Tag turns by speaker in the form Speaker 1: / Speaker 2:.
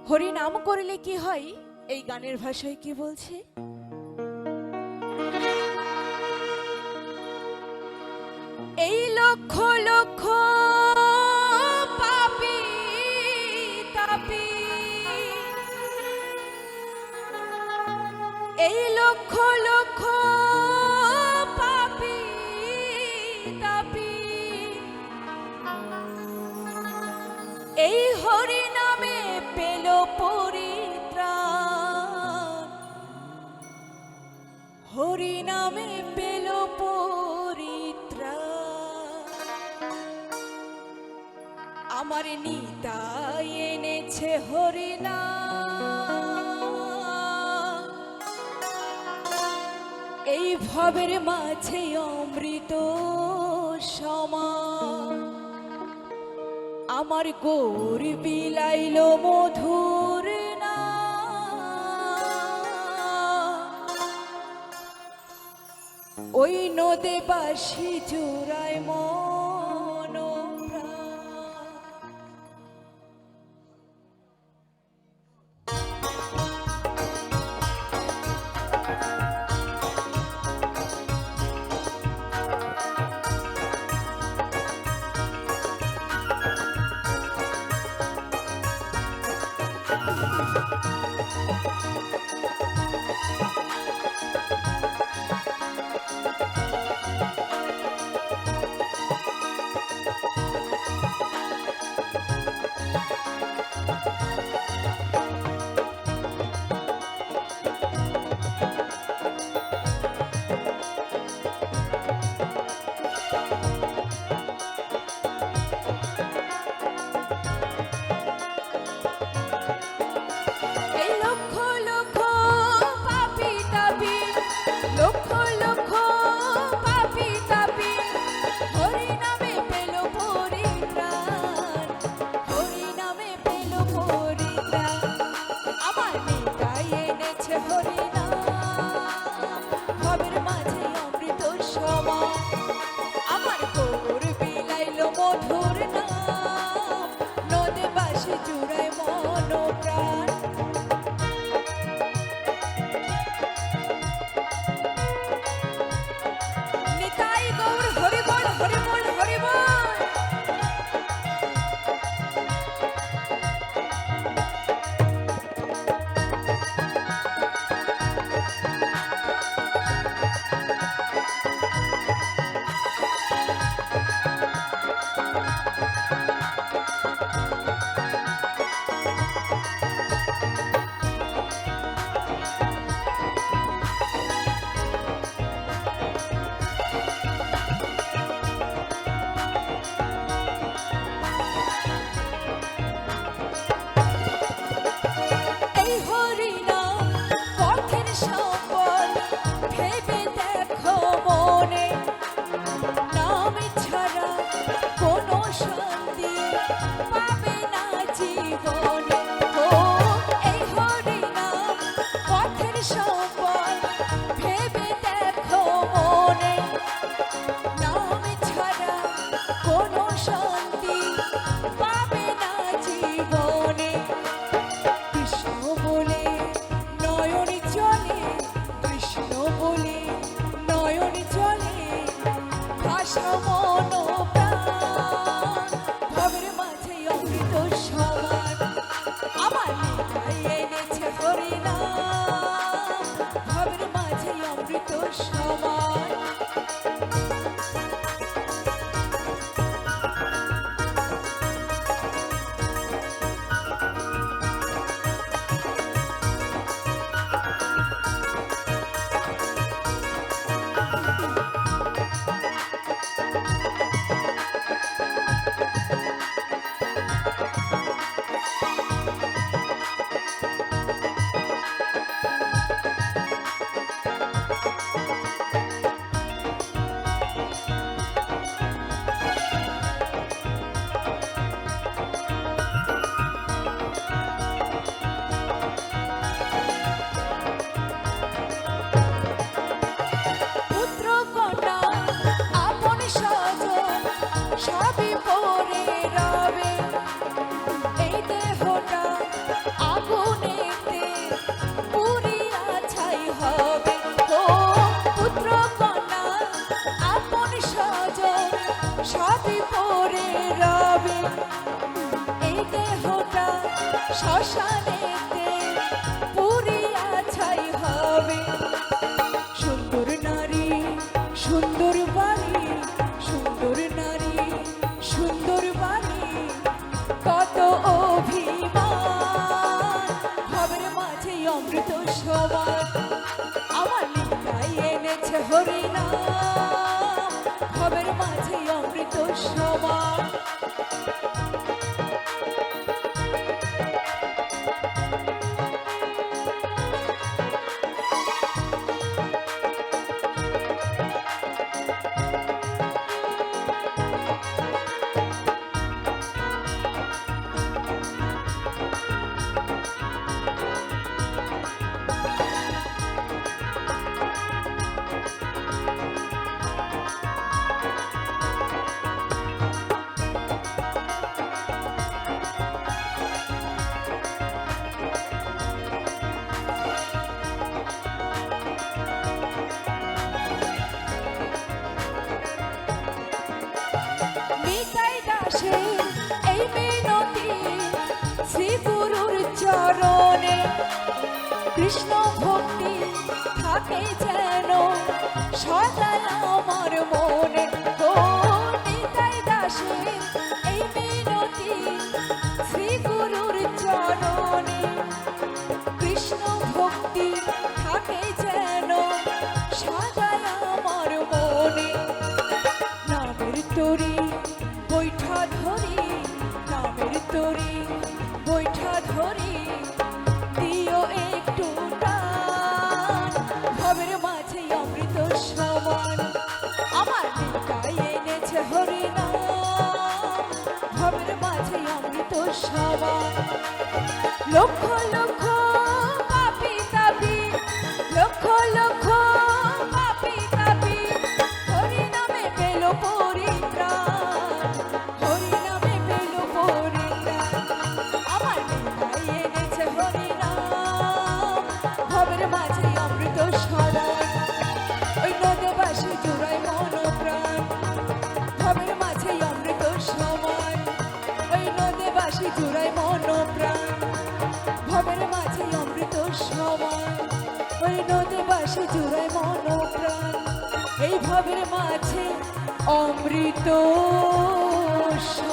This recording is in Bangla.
Speaker 1: হরি নাম করলে কি হয়, এই গানের ভাষায় কি বলছে? এই লক্ষ লক্ষ পাপী তাপী, এই লক্ষ লক্ষ পাপী তাপী, এই হরি নামে পেল পরিত্রাণ, হরি নামে পেল পরিত্রাণ। আমার নিতাই এনেছে হরি নাম, এই ভবের মাঝে অমৃত সমান। আমার গৌর বিলাইল মধুর নাম, ওই নদে বাসি জোড়ায় মন প্রাণ। দাসের এই মিনতি শ্রী গুরুর চরণে কৃষ্ণ ভক্তি থাকে যেন সদা আমার মনে গো নিতাই দাসের এই মিনতি শ্রী গুরুর চরণে কৃষ্ণ ভক্তি থাকে যেন সদা আমার মনে নামের তরি বৈঠা ধরি নামের তরি বৈঠা ধরি দিও একটু টান ভবের মাঝে অমৃত সমান আমার নিতাই এনেছে হরিনাম ভবের মাঝে অমৃত সমান লক্ষ লক্ষ পাপী তাপী লক্ষ লক্ষ পাপী তাপী হরিনামে পেল পরিত্রাণ হরিনামে পেল পরিত্রাণ আমার নিতাই এনেছে হরিনাম ভবের মাঝে অমৃত সমান ওই নদীবাসী জুড়াই মন প্রাণ ভবের মাঝে অমৃত সমান ওই নদীবাসী জুড়াই মন প্রাণ ভবের মাঝে অমৃত সমান ওই নদীবাসী জুড়াই মন প্রাণ এই ভবের মাঝে অমৃত সমান।